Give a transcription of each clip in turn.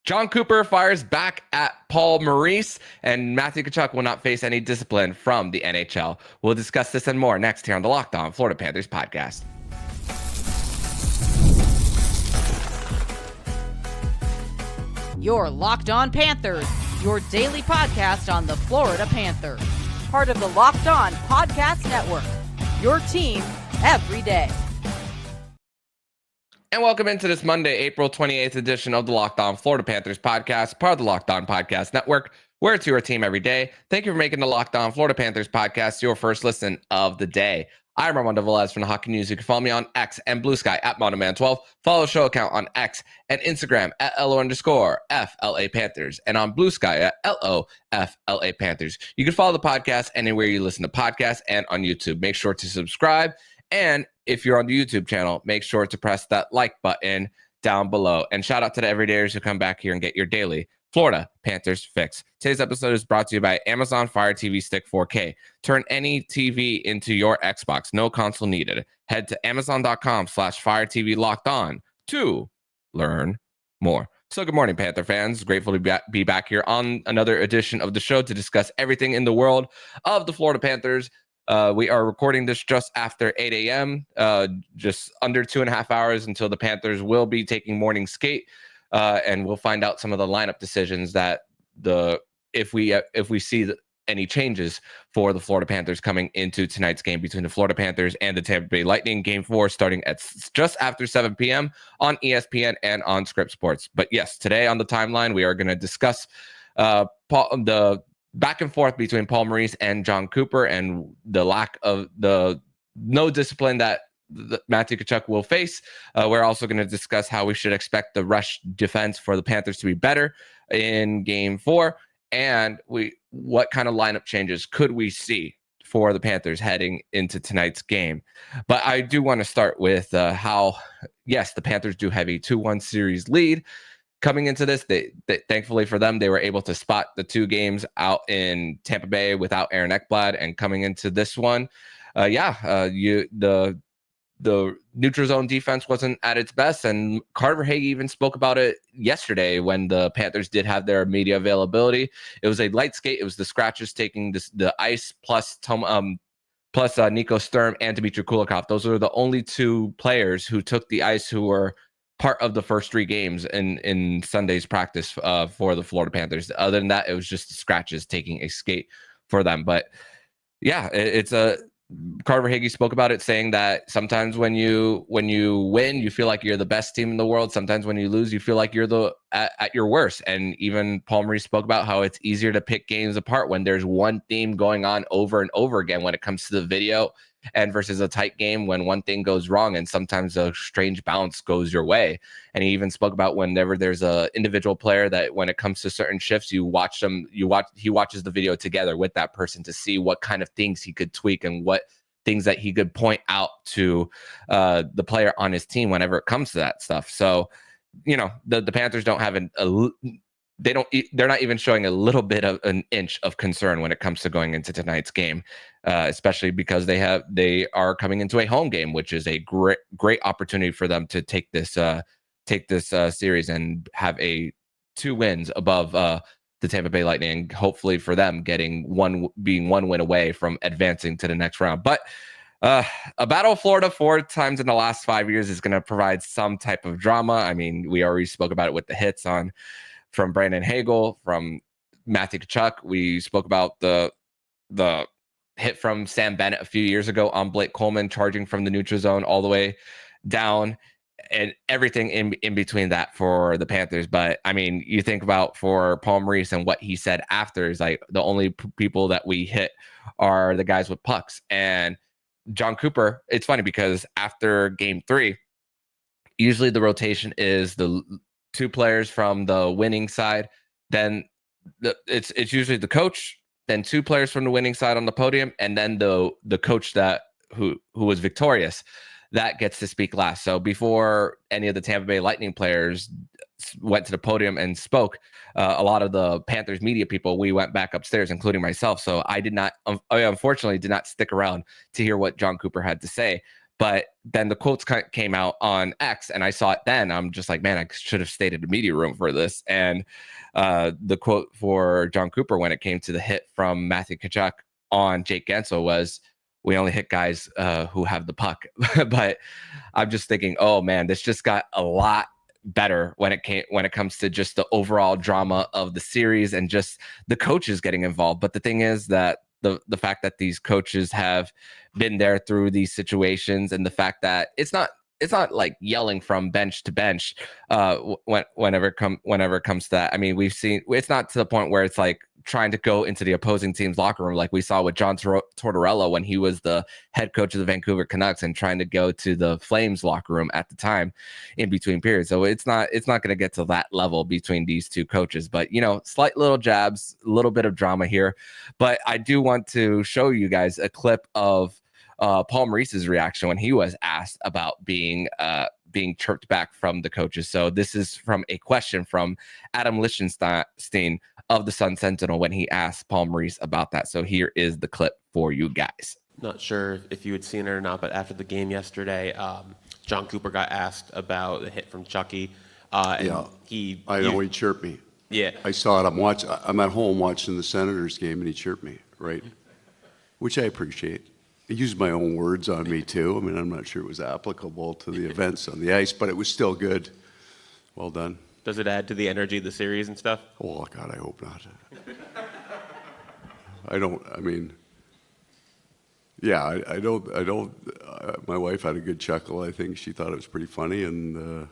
Jon Cooper fires back at Paul Maurice, and Matthew Tkachuk will not face any discipline from the NHL. We'll discuss this and more next here on the Locked On Florida Panthers podcast. Your Locked On Panthers, your daily podcast on the Florida Panthers. Part of the Locked On Podcast Network, your team every day. And welcome into this Monday, April 28th edition of the Locked On Florida Panthers podcast, part of the Locked On Podcast Network, where it's your team every day. Thank you for making the Locked On Florida Panthers podcast your first listen of the day. I'm Armando Velez from the Hockey News. You can follow me on X and Blue Sky at MondoMan12. Follow the show account on X and Instagram at LO_FLA Panthers and on Blue Sky at LOFLA Panthers. You can follow the podcast anywhere you listen to podcasts and on YouTube. Make sure to subscribe. And if you're on the YouTube channel, make sure to press that like button down below. And shout out to the everydayers who come back here and get your daily Florida Panthers fix. Today's episode is brought to you by Amazon Fire TV Stick 4K. Turn any TV into your Xbox. No console needed. Head to Amazon.com/Fire TV Locked On to learn more. So good morning, Panther fans. Grateful to be back here on another edition of the show to discuss everything in the world of the Florida Panthers. We are recording this just after 8 a.m., just under 2.5 hours until the Panthers will be taking morning skate. And we'll find out some of the lineup decisions that if we see any changes for the Florida Panthers coming into tonight's game between the Florida Panthers and the Tampa Bay Lightning. Game 4 starting at just after 7 p.m. on ESPN and on Script Sports. But yes, today on the timeline, we are going to discuss the back and forth between Paul Maurice and Jon Cooper and the lack of no discipline that Matthew Tkachuk will face. We're also going to discuss how we should expect the rush defense for the Panthers to be better in Game 4, and what kind of lineup changes could we see for the Panthers heading into tonight's game. But I do want to start with how, yes, the Panthers do have a 2-1 series lead. Coming into this, they thankfully for them, they were able to spot the 2 games out in Tampa Bay without Aaron Ekblad, and coming into this one, the neutral zone defense wasn't at its best, and Carter Hagee even spoke about it yesterday when the Panthers did have their media availability. It was a light skate. It was the scratches taking the ice plus Nico Sturm and Dmitry Kulikov. Those are the only 2 players who took the ice who were part of the first 3 games in Sunday's practice for the Florida Panthers. Other than that, it was just the scratches taking a skate for them. But yeah, it's a Carter Hagee spoke about it, saying that sometimes when you win, you feel like you're the best team in the world. Sometimes when you lose, you feel like you're at your worst. And even Paul Maurice spoke about how it's easier to pick games apart when there's one theme going on over and over again when it comes to the video, and versus a tight game when one thing goes wrong and sometimes a strange bounce goes your way. And he even spoke about whenever there's a individual player that when it comes to certain shifts, he watches the video together with that person to see what kind of things he could tweak and what things that he could point out to the player on his team whenever it comes to that stuff. So, the Panthers don't have they're not even showing a little bit of an inch of concern when it comes to going into tonight's game, especially because they are coming into a home game, which is a great opportunity for them to take this series and have 2 wins above the Tampa Bay Lightning, and hopefully for them being one win away from advancing to the next round. But a Battle of Florida 4 times in the last 5 years is going to provide some type of drama. I mean, we already spoke about it with the hits from Brandon Hagel, from Matthew Tkachuk. We spoke about the hit from Sam Bennett a few years ago on Blake Coleman, charging from the neutral zone all the way down, and everything in between that for the Panthers. But I mean, you think about for Paul Maurice and what he said after is like the only people that we hit are the guys with pucks. And Jon Cooper, it's funny because after Game 3, usually the rotation is the 2 players from the winning side, then it's usually the coach, then 2 players from the winning side on the podium, and then the coach who was victorious that gets to speak last. So before any of the Tampa Bay Lightning players went to the podium and spoke, a lot of the Panthers media people, we went back upstairs, including myself. So I unfortunately did not stick around to hear what Jon Cooper had to say. But then the quotes came out on X, and I saw it then. I'm just like, man, I should have stayed in the media room for this. And the quote for Jon Cooper when it came to the hit from Matthew Tkachuk on Jake Guentzel was, "We only hit guys who have the puck." But I'm just thinking, oh man, this just got a lot better when it comes to just the overall drama of the series and just the coaches getting involved. But the thing is that the fact that these coaches have been there through these situations, and the fact that it's not like yelling from bench to bench whenever it comes to that. I mean, we've seen it's not to the point where it's like trying to go into the opposing team's locker room like we saw with John Tortorella when he was the head coach of the Vancouver Canucks, and trying to go to the Flames locker room at the time in between periods. So it's not going to get to that level between these two coaches, but slight little jabs, a little bit of drama here. But I do want to show you guys a clip of Paul Maurice's reaction when he was asked about being chirped back from the coaches. So this is from a question from Adam Lichtenstein of the Sun Sentinel when he asked Paul Maurice about that. So here is the clip for you guys. Not sure if you had seen it or not, but after the game yesterday, Jon Cooper got asked about the hit from Chucky. He chirped me. Yeah. I saw it. I'm at home watching the Senators game, and he chirped me, right? Which I appreciate. I used my own words on me, too. I mean, I'm not sure it was applicable to the events on the ice, but it was still good. Well done. Does it add to the energy of the series and stuff? Oh, God, I hope not. My wife had a good chuckle. I think she thought it was pretty funny, and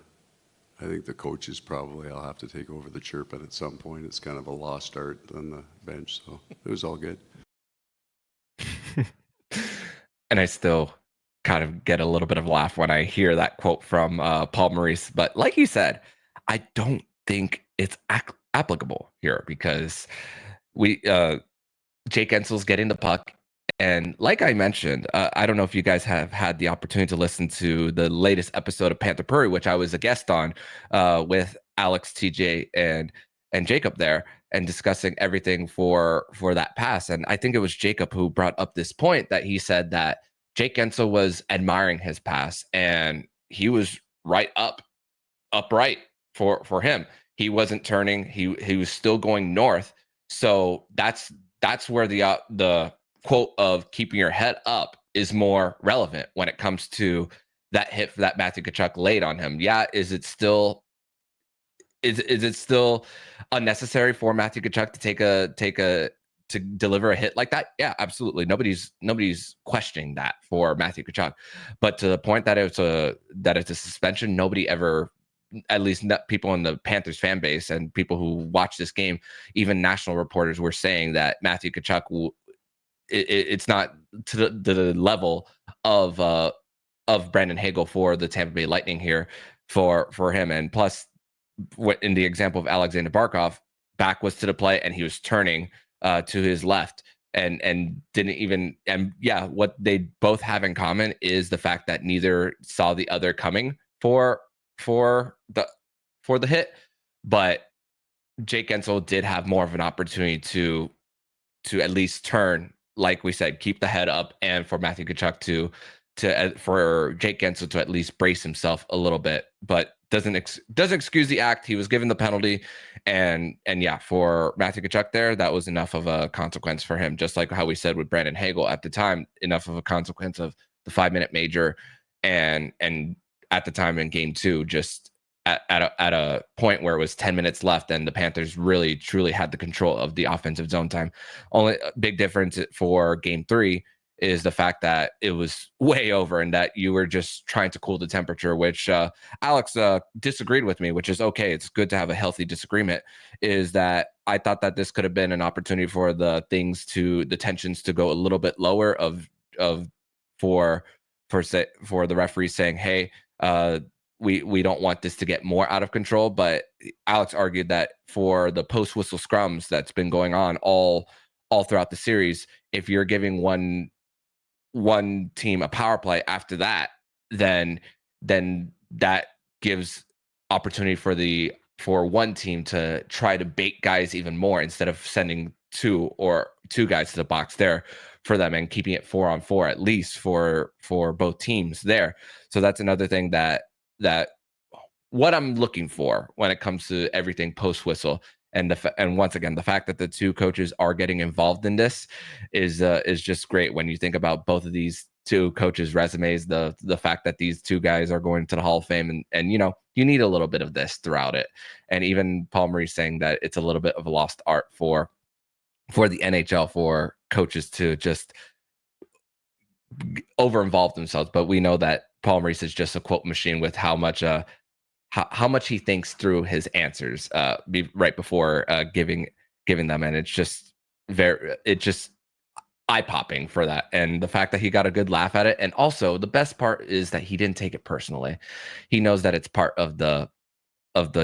I think the coaches probably, I'll have to take over the chirping at some point. It's kind of a lost art on the bench, so it was all good. And I still kind of get a little bit of a laugh when I hear that quote from Paul Maurice. But like you said, I don't think it's applicable here, because Jake Guentzel's getting the puck. And like I mentioned, I don't know if you guys have had the opportunity to listen to the latest episode of Panther Puri, which I was a guest on with Alex, TJ, and Jacob there, and discussing everything for that pass. And I think it was Jacob who brought up this point that he said that Jake Guentzel was admiring his pass, and he was upright for him. He wasn't turning. He was still going north. So that's where the quote of keeping your head up is more relevant when it comes to that hit that Matthew Tkachuk laid on him. Yeah, is it still unnecessary for Matthew Tkachuk to deliver a hit like that? Yeah, absolutely. Nobody's questioning that for Matthew Tkachuk. But to the point that it's a suspension, nobody ever, at least not people in the Panthers fan base and people who watch this game, even national reporters were saying that Matthew Tkachuk it's not to the level of Brandon Hagel for the Tampa Bay Lightning here for him. And plus, in the example of Alexander Barkov, back was to the play and he was turning to his left and didn't even, and yeah, what they both have in common is the fact that neither saw the other coming for the hit. But Jake Guentzel did have more of an opportunity to at least turn, like we said, keep the head up, and for Matthew Tkachuk for Jake Guentzel to at least brace himself a little bit, but doesn't excuse the act. He was given the penalty, and yeah, for Matthew Tkachuk there, that was enough of a consequence for him. Just like how we said with Brandon Hagel at the time, enough of a consequence of the 5-minute major, and at the time in game 2, just at a point where it was 10 minutes left and the Panthers really truly had the control of the offensive zone time. Only big difference for game 3 is the fact that it was way over and that you were just trying to cool the temperature, which Alex disagreed with me, which is okay. It's good to have a healthy disagreement. Is that I thought that this could have been an opportunity for the tensions to go a little bit lower for the referees saying, hey, we don't want this to get more out of control. But Alex argued that for the post whistle scrums that's been going on all throughout the series, if you're giving one team a power play after that, then that gives opportunity for one team to try to bait guys even more instead of sending two guys to the box there for them and keeping it 4-on-4 at least for both teams there. So that's another thing that what I'm looking for when it comes to everything post whistle. And once again, the fact that the two coaches are getting involved in this is just great when you think about both of these two coaches' resumes. The fact that these two guys are going to the Hall of Fame, and you know, you need a little bit of this throughout it. And even Paul Maurice saying that it's a little bit of a lost art for the NHL for coaches to just over involve themselves. But we know that Paul Maurice is just a quote machine with how much how much he thinks through his answers right before giving them, and it's just eye-popping for that. And the fact that he got a good laugh at it, and also the best part is that he didn't take it personally. He knows that it's part of the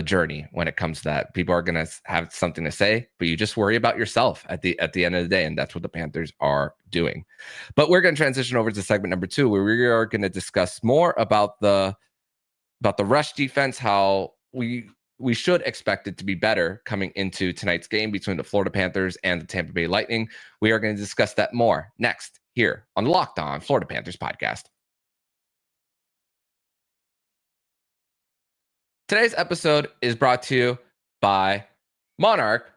journey when it comes to that. People are going to have something to say, but you just worry about yourself at the end of the day, and that's what the Panthers are doing. But we're going to transition over to segment number 2, where we are going to discuss more about the rush defense, how we should expect it to be better coming into tonight's game between the Florida Panthers and the Tampa Bay Lightning. We are going to discuss that more next here on the Locked On Florida Panthers podcast. Today's episode is brought to you by Monarch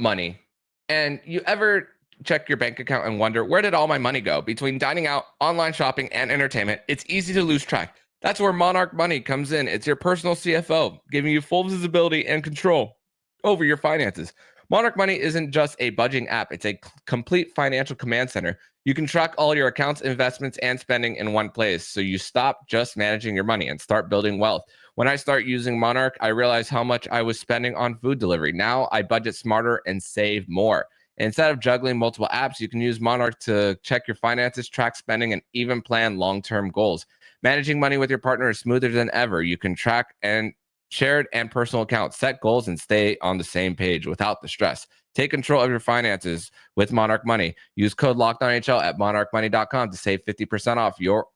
Money. And you ever check your bank account and wonder, where did all my money go? Between dining out, online shopping, and entertainment, it's easy to lose track. That's where Monarch Money comes in. It's your personal CFO, giving you full visibility and control over your finances. Monarch Money isn't just a budgeting app. It's a complete financial command center. You can track all your accounts, investments, and spending in one place, so you stop just managing your money and start building wealth. When I start using Monarch, I realized how much I was spending on food delivery. Now I budget smarter and save more. Instead of juggling multiple apps, you can use Monarch to check your finances, track spending, and even plan long-term goals. Managing money with your partner is smoother than ever. You can track and shared and personal accounts, set goals, and stay on the same page without the stress. Take control of your finances with Monarch Money. Use code LOCKEDONNHL at monarchmoney.com to save 50% off your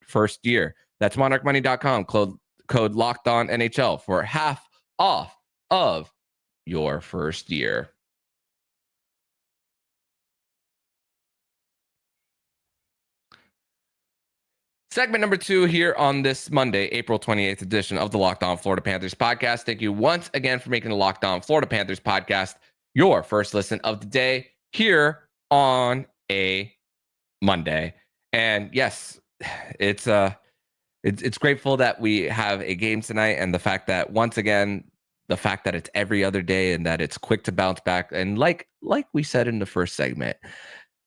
first year. That's monarchmoney.com, code LOCKEDONNHL for half off of your first year. Segment number 2 here on this Monday, April 28th edition of the Locked On Florida Panthers podcast. Thank you once again for making the Locked On Florida Panthers podcast your first listen of the day here on a Monday. And yes, it's grateful that we have a game tonight, and the fact that once again, the fact that it's every other day and that it's quick to bounce back. And like we said in the first segment,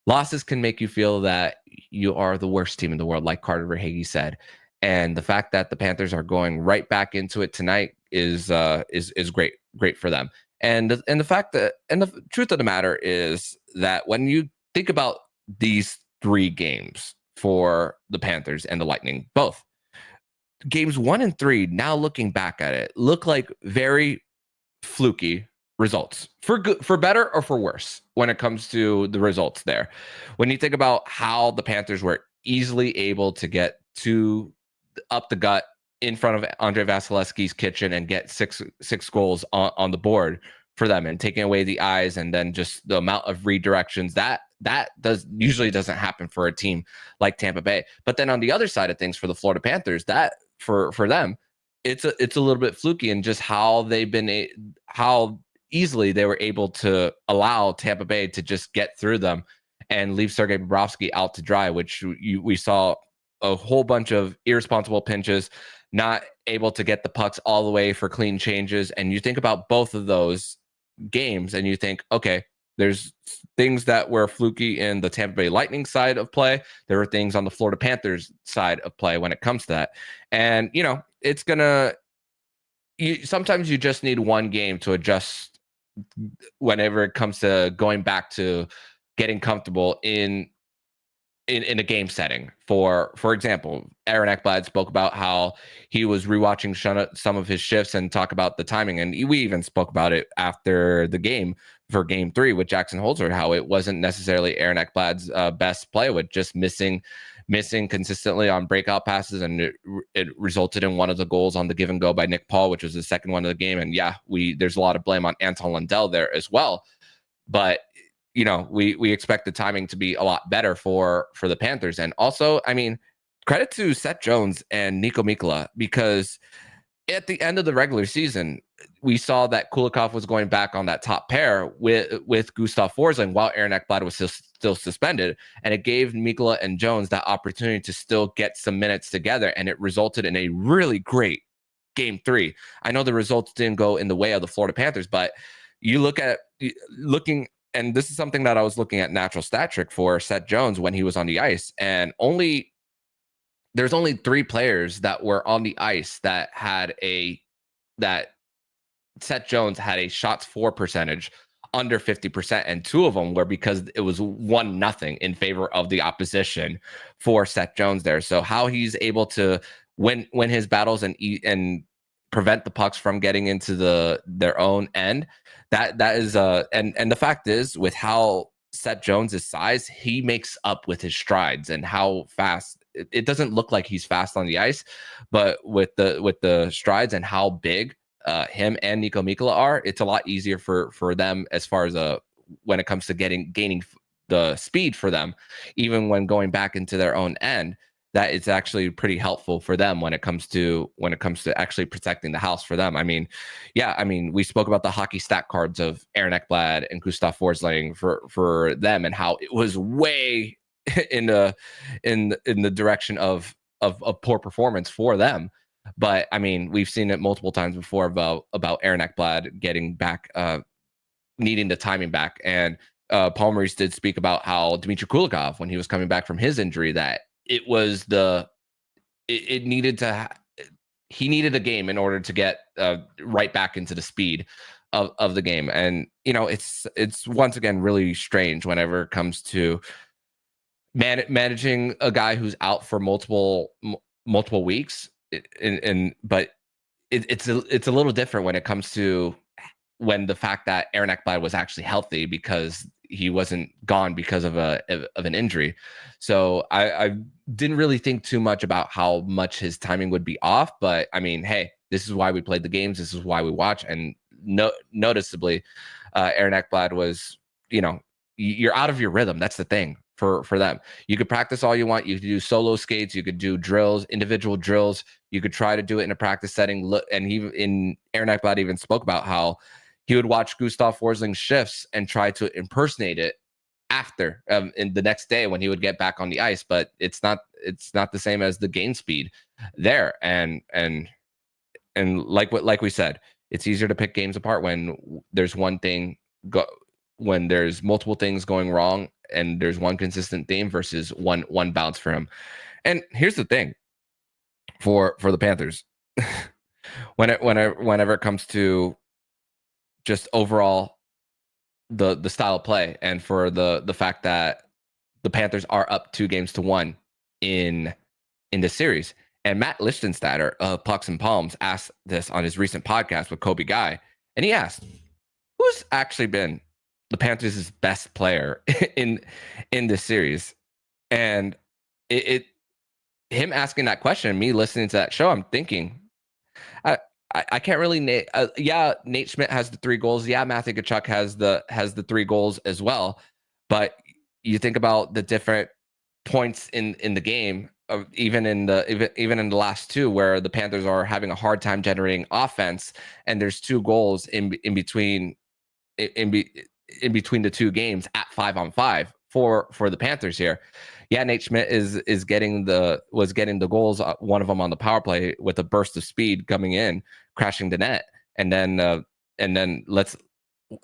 losses can make you feel that you are the worst team in the world, like Carter Verhaeghe said. And the fact that the Panthers are going right back into it tonight is great for them. And the fact that, and the truth of the matter is that when you think about these 3 games for the Panthers and the Lightning, both games 1 and 3, now looking back at it, look like very fluky results, for good, for better or for worse, when it comes to the results there. When you think about how the Panthers were easily able to get up the gut in front of Andre Vasilevsky's kitchen and get six goals on the board for them, and taking away the eyes, and then just the amount of redirections that usually doesn't happen for a team like Tampa Bay. But then on the other side of things, for the Florida Panthers, that for them, it's a little bit fluky, and just how how easily they were able to allow Tampa Bay to just get through them and leave Sergei Bobrovsky out to dry, which we saw a whole bunch of irresponsible pinches, not able to get the pucks all the way for clean changes. And you think about both of those games and you think, okay, there's things that were fluky in the Tampa Bay Lightning side of play. There were things on the Florida Panthers side of play when it comes to that. And, it's sometimes you just need one game to adjust whenever it comes to going back to getting comfortable in a game setting. For example, Aaron Ekblad spoke about how he was rewatching some of his shifts and talk about the timing. And we even spoke about it after the game for game 3 with Jackson Holzer, how it wasn't necessarily Aaron Ekblad's best play, with just missing consistently on breakout passes. And it resulted in one of the goals on the give and go by Nick Paul, which was the second one of the game. And yeah, there's a lot of blame on Anton Lundell there as well. But we expect the timing to be a lot better for the Panthers. And also, I mean, credit to Seth Jones and Niko Mikkola, because at the end of the regular season, we saw that Kulikov was going back on that top pair with Gustav Forsling while Aaron Ekblad was still suspended. And it gave Mikkola and Jones that opportunity to still get some minutes together. And it resulted in a really great game 3. I know the results didn't go in the way of the Florida Panthers, but you looking, and this is something that I was looking at natural stat trick for Seth Jones when he was on the ice, and there's only 3 players that were on the ice that Seth Jones had a shots for percentage under 50%, and 2 of them were because it was 1-0 in favor of the opposition for Seth Jones there. So how he's able to win his battles and prevent the pucks from getting into their own end, that is and the fact is, with how Seth Jones' size, he makes up with his strides and how fast. It doesn't look like he's fast on the ice, but with the strides and how big him and Niko Mikkola are, it's a lot easier for them as far as when it comes to gaining the speed for them, even when going back into their own end. That it's actually pretty helpful for them when it comes to actually protecting the house for them. I mean, we spoke about the hockey stat cards of Aaron Ekblad and Gustav Forsling for them, and how it was way in the direction of poor performance for them. But I mean, we've seen it multiple times before about Aaron Ekblad getting back, needing the timing back. And Paul Maurice did speak about how Dmitry Kulikov, when he was coming back from his injury, that it was he needed a game in order to get right back into the speed of the game. And it's once again really strange whenever it comes to managing a guy who's out for multiple weeks. But it's a little different when it comes to when the fact that Aaron Ekblad was actually healthy, because he wasn't gone because of an injury. So I didn't really think too much about how much his timing would be off. But I mean, hey, this is why we played the games. This is why we watch. And noticeably, Aaron Ekblad was, you're out of your rhythm. That's the thing for them. You could practice all you want. You could do solo skates. You could do drills, individual drills. You could try to do it in a practice setting. And Aaron Ekblad even spoke about how he would watch Gustav Forsling's shifts and try to impersonate it after in the next day when he would get back on the ice. But it's not the same as the game speed there. And like we said, it's easier to pick games apart when there's when there's multiple things going wrong and there's one consistent theme versus one bounce for him. And here's the thing for the Panthers, whenever it comes to just overall the style of play, and for the fact that the Panthers are up 2-1 in this series. And Matt Lichtenstadter of Pucks and Palms asked this on his recent podcast with Kobe Guy, and he asked, who's actually been the Panthers' best player in this series? And him asking that question and me listening to that show, I'm thinking, I can't really name. Nate Schmidt has the 3 goals. Yeah, Matthew Tkachuk has the 3 goals as well. But you think about the different points in the game, even in the last 2, where the Panthers are having a hard time generating offense, and there's 2 goals in between the 2 games at 5-on-5 for the Panthers here. Yeah, Nate Schmidt was getting the goals, one of them on the power play with a burst of speed coming in, crashing the net. And then let's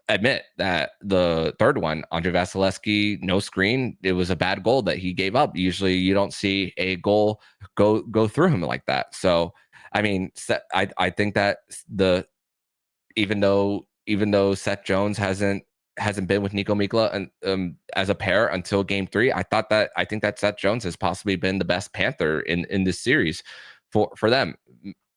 admit that the third one, Andre Vasilevsky, no screen, it was a bad goal that he gave up. Usually you don't see a goal go through him like that. So, I mean, I think that even though Seth Jones hasn't been with Niko Mikkola and as a pair until game 3, I think that Seth Jones has possibly been the best Panther in this series for them.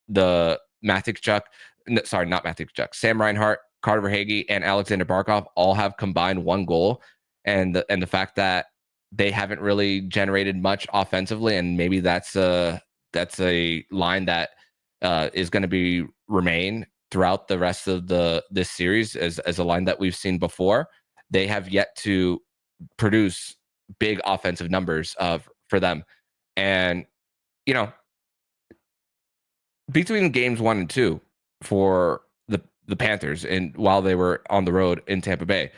The Matthew Tkachuk, not Matthew Tkachuk, Sam Reinhart, Carter Verhaeghe, and Alexander Barkov all have combined 1 goal, and the fact that they haven't really generated much offensively, and maybe that's a line that is going to remain throughout the rest of this series as a line that we've seen before. they have yet to produce big offensive numbers for them. And, between games 1 and 2 for the Panthers, and while they were on the road in Tampa Bay,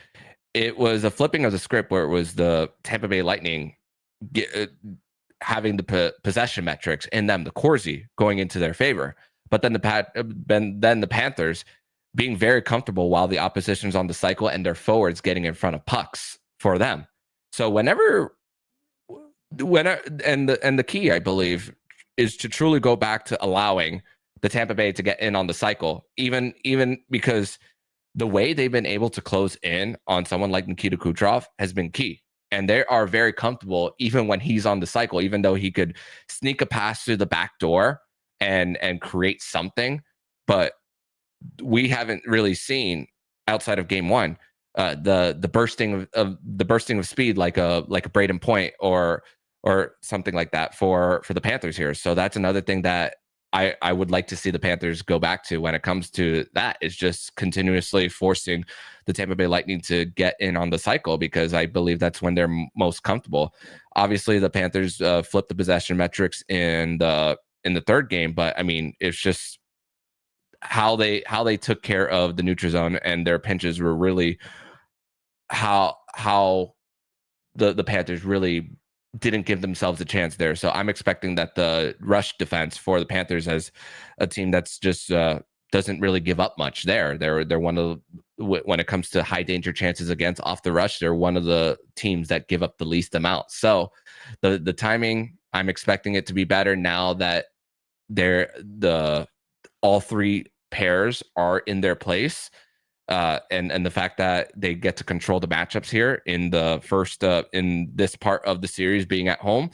it was a flipping of the script where it was the Tampa Bay Lightning having the possession metrics in them, the Corsi going into their favor, but then the Panthers being very comfortable while the opposition's on the cycle and their forwards getting in front of pucks for them. So whenever and the key, I believe, is to truly go back to allowing the Tampa Bay to get in on the cycle, even because the way they've been able to close in on someone like Nikita Kucherov has been key. And they are very comfortable even when he's on the cycle, even though he could sneak a pass through the back door and create something. But we haven't really seen, outside of game 1, the bursting of speed like a Braden Point or something like that for the Panthers here. So that's another thing that I would like to see the Panthers go back to when it comes to that, is just continuously forcing the Tampa Bay Lightning to get in on the cycle, because I believe that's when they're most comfortable. Obviously, the Panthers flipped the possession metrics in the third game, but I mean, it's just how they took care of the neutral zone, and their pinches were really how the Panthers really didn't give themselves a chance there. So I'm expecting that the rush defense for the Panthers, as a team that's just doesn't really give up much there. They're one of when it comes to high danger chances against off the rush, they're one of the teams that give up the least amount. So the timing, I'm expecting it to be better now that all three pairs are in their place. And the fact that they get to control the matchups here in the first in this part of the series being at home,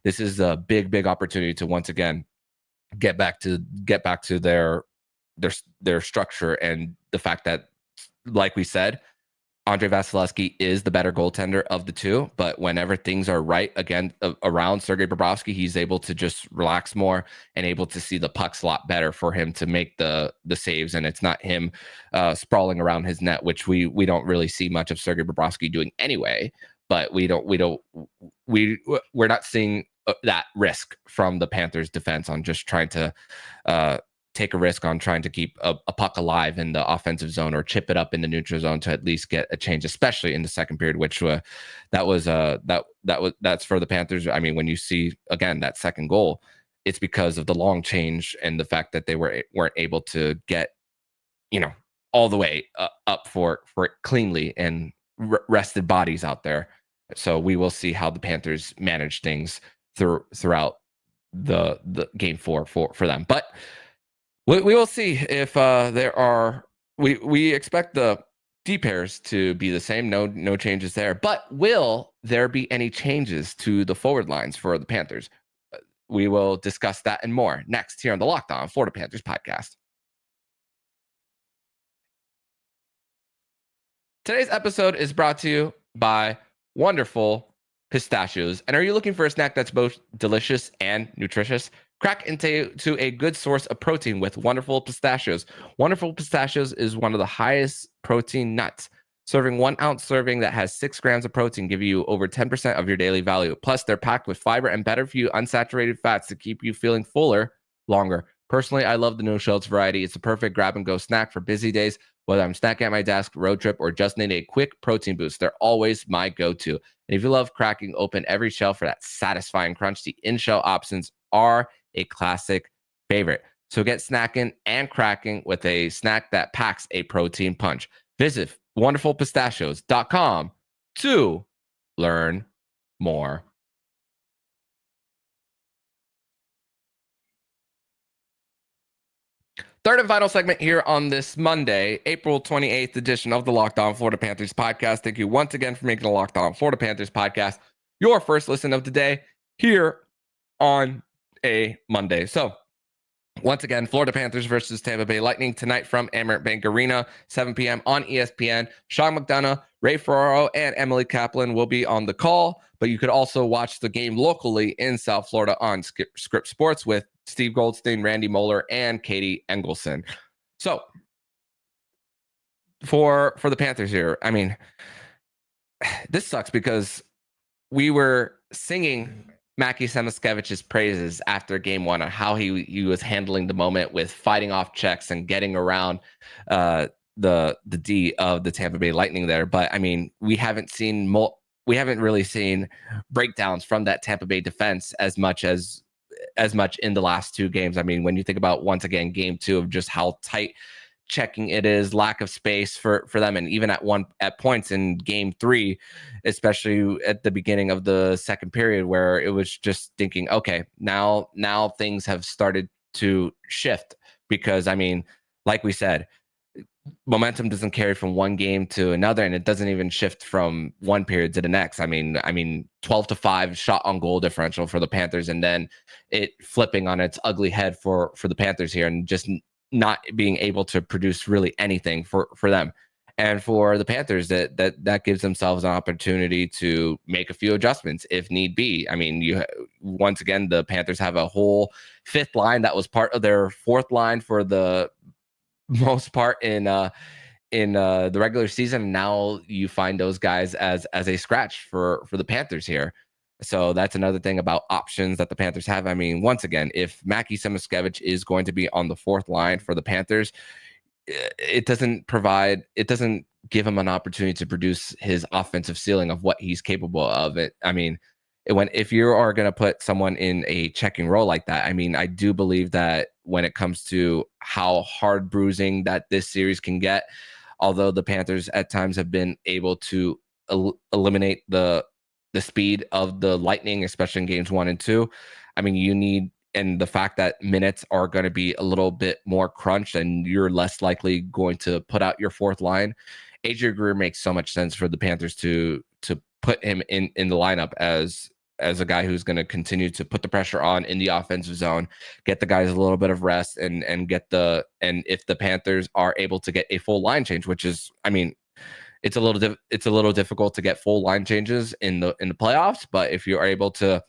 this is a big opportunity to once again get back to their structure, and the fact that, like we said, Andrei Vasilevsky is the better goaltender of the two, but whenever things are right again around Sergei Bobrovsky, he's able to just relax more and able to see the pucks a lot better for him to make the saves, and it's not him sprawling around his net, which we don't really see much of Sergei Bobrovsky doing anyway. But we're not seeing that risk from the Panthers defense on just trying to take a risk on trying to keep a puck alive in the offensive zone or chip it up in the neutral zone to at least get a change, especially in the second period, which that's for the Panthers. I mean, when you see again that second goal, it's because of the long change and the fact that they weren't able to get all the way up for it cleanly, and rested bodies out there. So we will see how the Panthers manage things throughout the game 4 for them. But we will see if there are. We expect the D pairs to be the same. No changes there. But will there be any changes to the forward lines for the Panthers? We will discuss that and more next here on the Locked On Florida Panthers podcast. Today's episode is brought to you by wonderful Pistachios. And are you looking for a snack that's both delicious and nutritious? Crack into a good source of protein with Wonderful Pistachios. Wonderful Pistachios is one of the highest protein nuts. Serving 1 ounce serving that has 6 grams of protein give you over 10% of your daily value. Plus, they're packed with fiber and better for you unsaturated fats to keep you feeling fuller longer. Personally, I love the no shells variety. It's a perfect grab and go snack for busy days, whether I'm snacking at my desk, road trip, or just need a quick protein boost. They're always my go-to. And if you love cracking open every shell for that satisfying crunch, the in-shell options are a classic favorite. So get snacking and cracking with a snack that packs a protein punch. Visit wonderfulpistachios.com to learn more. Third and final segment here on this Monday, April 28th edition of the Locked On Florida Panthers podcast. Thank you once again for making the Locked On Florida Panthers podcast your first listen of the day here on a Monday. So once again, Florida Panthers versus Tampa Bay Lightning tonight from Amerant Bank Arena, 7 p.m. on ESPN. Sean McDonough, Ray Ferraro, and Emily Kaplan will be on the call, but you could also watch the game locally in South Florida on Script Sports with Steve Goldstein, Randy Moeller, and Katie Engelson. So for the Panthers here, I mean, this sucks because we were singing Mackie Samoskiewicz's praises after game one on how he was handling the moment with fighting off checks and getting around the D of the Tampa Bay Lightning there. But I mean, we haven't really seen breakdowns from that Tampa Bay defense as much in the last two games. I mean, when you think about, once again, game two, of just how tight checking it is, lack of space for them, and even at points in game three, especially at the beginning of the second period, where it was just thinking, okay, now things have started to shift, because I mean, like we said, momentum doesn't carry from one game to another, and it doesn't even shift from one period to the next. I mean 12-5 shot on goal differential for the Panthers, and then it flipping on its ugly head for the Panthers here, and just not being able to produce really anything for them. And for the Panthers, that gives themselves an opportunity to make a few adjustments if need be. I mean, once again, the Panthers have a whole fifth line that was part of their fourth line for the most part in the regular season. Now you find those guys as a scratch for the Panthers here. So that's another thing about options that the Panthers have. I mean, once again, if Mackie Samoskiewic is going to be on the fourth line for the Panthers, it doesn't give him an opportunity to produce his offensive ceiling of what he's capable of. I mean, if you are going to put someone in a checking role like that, I mean, I do believe that when it comes to how hard bruising that this series can get, although the Panthers at times have been able to eliminate the speed of the Lightning, especially in games 1 and 2. I mean, and the fact that minutes are going to be a little bit more crunched and you're less likely going to put out your fourth line, Adrian Greer makes so much sense for the Panthers to put him in the lineup as a guy who's going to continue to put the pressure on in the offensive zone, get the guys a little bit of rest, and if the Panthers are able to get a full line change, which is, I mean, it's a little difficult to get full line changes in the playoffs, but if you are able to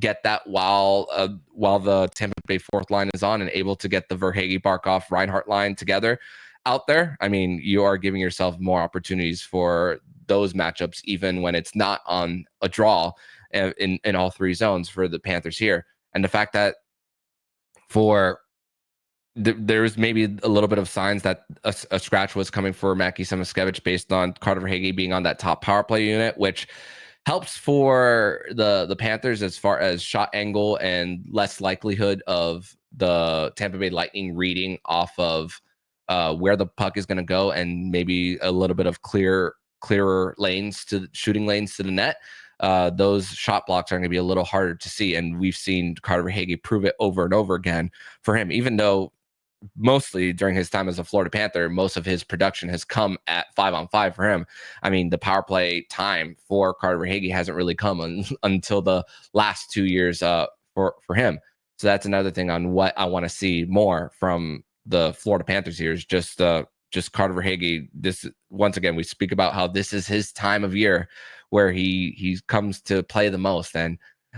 get that while the Tampa Bay fourth line is on, and able to get the Verhaeghe, Barkov, Reinhart line together out there, I mean, you are giving yourself more opportunities for those matchups, even when it's not on a draw in all three zones for the Panthers here. And the fact that there's maybe a little bit of signs that a scratch was coming for Mackie Samoskiewic based on Carter Verhaeghe being on that top power play unit, which helps for the Panthers as far as shot angle and less likelihood of the Tampa Bay Lightning reading off of where the puck is going to go, and maybe a little bit of clearer shooting lanes to the net. Those shot blocks are going to be a little harder to see, and we've seen Carter Verhaeghe prove it over and over again for him, even though mostly during his time as a Florida Panther, most of his production has come at 5-on-5 for him. I mean, the power play time for Carter Verhaeghe hasn't really come until the last 2 years for him. So that's another thing on what I want to see more from the Florida Panthers here, is just Carter Verhaeghe. This, once again, we speak about how this is his time of year where he comes to play the most, and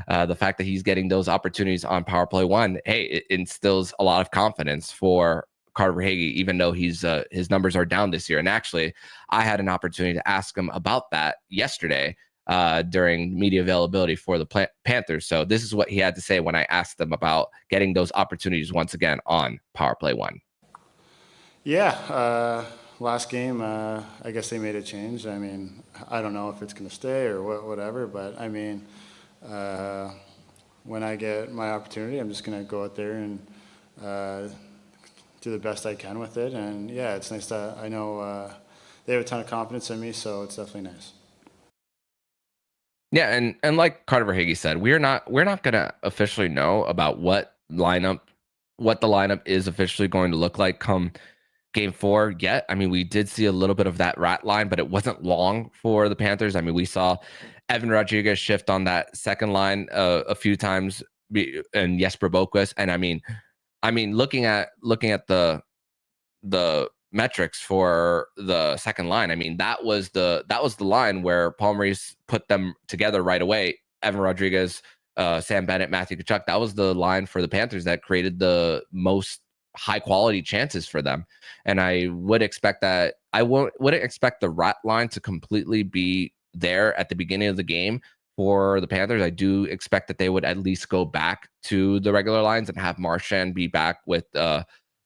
the fact that he's getting those opportunities on power play one, hey, it instills a lot of confidence for Carter Verhaeghe, even though his numbers are down this year. And actually, I had an opportunity to ask him about that yesterday during media availability for the Panthers. So this is what he had to say when I asked him about getting those opportunities once again on power play one. Yeah, last game, I guess they made a change. I mean, I don't know if it's going to stay or whatever, but I mean, when I get my opportunity, I'm just going to go out there and do the best I can with it. And yeah, it's nice that I know they have a ton of confidence in me, so it's definitely nice. Yeah, and like Carter Verhaeghe said, we're not going to officially know about what the lineup is officially going to look like come game 4 yet. I mean, we did see a little bit of that rat line, but it wasn't long for the Panthers. I mean, we saw Evan Rodriguez shift on that second line a few times, and Jesper Boquist. And I mean, looking at the metrics for the second line, I mean, that was the line where Paul Maurice put them together right away. Evan Rodriguez, Sam Bennett, Matthew Tkachuk. That was the line for the Panthers that created the most high quality chances for them. And I would expect that. I wouldn't expect the rat line to completely be there at the beginning of the game for the Panthers, I do expect that they would at least go back to the regular lines and have Marchand be back with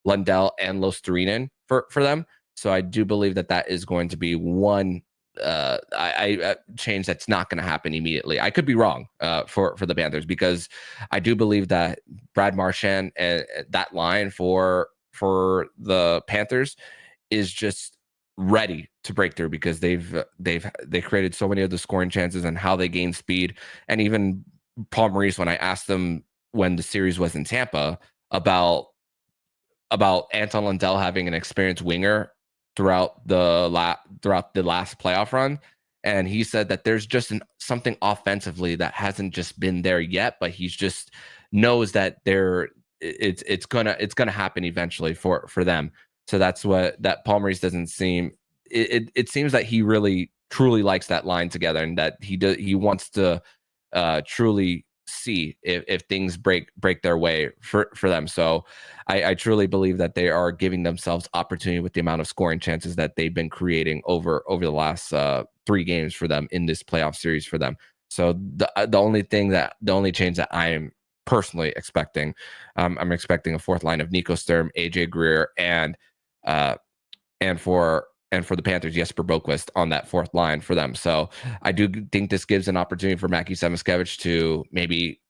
Lundell and Luostarinen for them. So I do believe that that is going to be one change that's not going to happen immediately. I could be wrong for the Panthers, because I do believe that Brad Marchand and that line for the Panthers is just ready to break through, because they created so many of the scoring chances and how they gain speed. And even Paul Maurice, when I asked them when the series was in Tampa about Anton Lundell having an experienced winger throughout the last playoff run, and he said that there's just something offensively that hasn't just been there yet, but he's just knows that it's gonna happen eventually for them. So that's what that Paul Maurice doesn't seem. It seems that he really truly likes that line together, and that he wants to truly see if things break their way for them. So I truly believe that they are giving themselves opportunity with the amount of scoring chances that they've been creating over the last 3 games for them in this playoff series for them. So the only change that I am personally expecting, I'm expecting a fourth line of Nico Sturm, AJ Greer, and for the Panthers, Jesper Boquist on that fourth line for them. So I do think this gives an opportunity for Mackie Samoskevich to maybe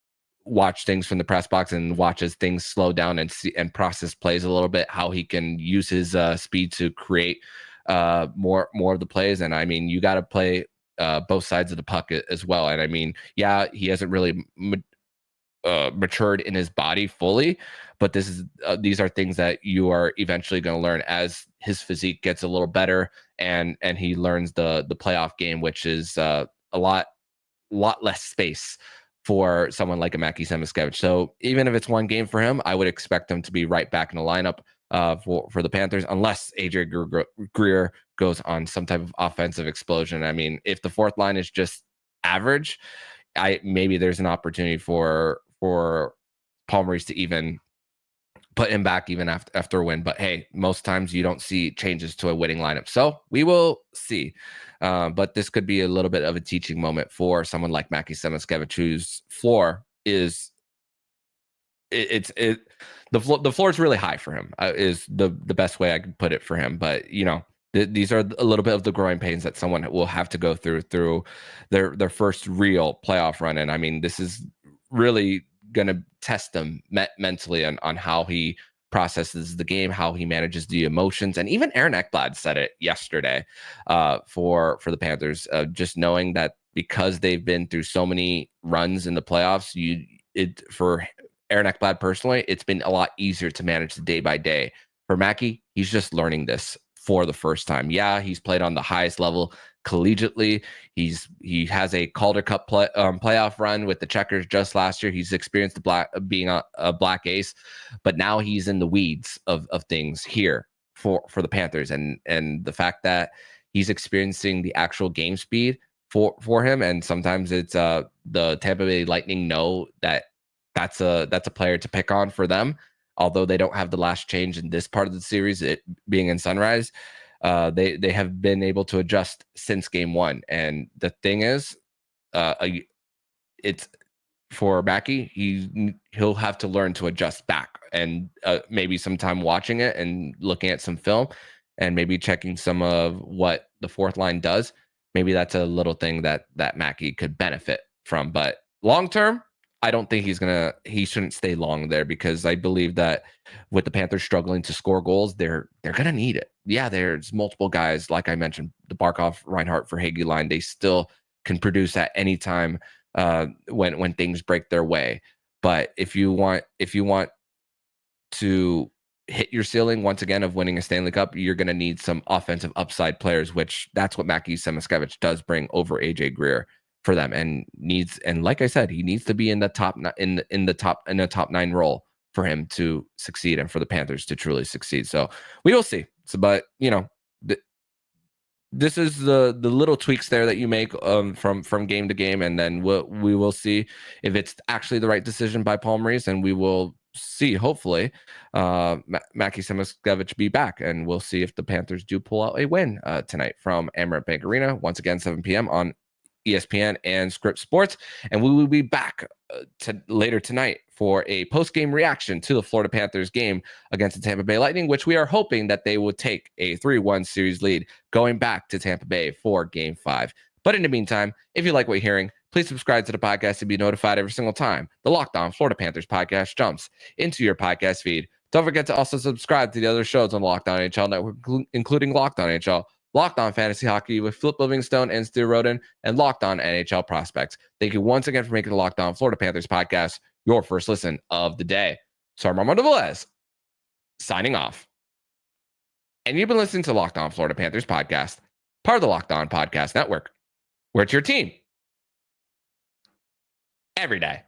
watch things from the press box and watch as things slow down and see and process plays a little bit, how he can use his speed to create more of the plays. And I mean, you got to play both sides of the puck as well. And I mean, yeah, he hasn't really matured in his body fully, but these are things that you are eventually going to learn as his physique gets a little better and he learns the playoff game, which is a lot less space for someone like a Mackie Samoskevich. So even if it's one game for him, I would expect him to be right back in the lineup for the Panthers, unless AJ Greer goes on some type of offensive explosion. I mean, if the fourth line is just average, maybe there's an opportunity for Paul Maurice to even put him back even after a win. But hey, most times you don't see changes to a winning lineup. So we will see. But this could be a little bit of a teaching moment for someone like Mackie Samoskevich, whose floor is the floor is really high for him, is the best way I could put it for him. But you know, these are a little bit of the growing pains that someone will have to go through their first real playoff run. And I mean, this is really going to test them mentally on how he processes the game, how he manages the emotions. And even Aaron Ekblad said it yesterday for the Panthers, just knowing that because they've been through so many runs in the playoffs, for Aaron Ekblad personally, it's been a lot easier to manage the day by day. For Mackie, he's just learning this for the first time. Yeah, he's played on the highest level collegiately. He has a Calder Cup playoff run with the Checkers just last year. He's experienced being a black ace, but now he's in the weeds of things here for the Panthers, and the fact that he's experiencing the actual game speed for him. And sometimes it's the Tampa Bay Lightning know that that's a player to pick on for them. Although they don't have the last change in this part of the series, it being in Sunrise, they have been able to adjust since game 1. And the thing is, it's for Mackie, he'll have to learn to adjust back, and maybe sometime watching it and looking at some film and maybe checking some of what the fourth line does. Maybe that's a little thing that Mackie could benefit from. But long term, I don't think he shouldn't stay long there, because I believe that with the Panthers struggling to score goals, they're going to need it. Yeah, there's multiple guys, like I mentioned, the Barkov, Reinhart, Verhaeghe line. They still can produce at any time when things break their way. But if you want to hit your ceiling once again of winning a Stanley Cup, you're going to need some offensive upside players, which that's what Mackie Samoskevich does bring over AJ Greer for them, and like I said, he needs to be in the top in the top 9 role for him to succeed and for the Panthers to truly succeed. So we will see. So, but you know, this is the little tweaks there that you make from game to game, and then we will see if it's actually the right decision by Paul Maurice, and we will see, hopefully, Mackie Samoskevich be back, and we'll see if the Panthers do pull out a win tonight from Amerant Bank Arena, once again 7 p.m. on ESPN and Script Sports. And we will be back later tonight for a post-game reaction to the Florida Panthers game against the Tampa Bay Lightning, which we are hoping that they would take a 3-1 series lead going back to Tampa Bay for Game 5. But in the meantime, if you like what you're hearing, please subscribe to the podcast to be notified every single time the Locked On Florida Panthers podcast jumps into your podcast feed. Don't forget to also subscribe to the other shows on the Locked On NHL Network, including Locked On NHL, Locked On Fantasy Hockey with Flip Livingstone and Stu Roden, and Locked On NHL Prospects. Thank you once again for making the Locked On Florida Panthers podcast your first listen of the day. So I'm Armando Velez, signing off. And you've been listening to Locked On Florida Panthers podcast, part of the Locked On Podcast Network, where it's your team every day.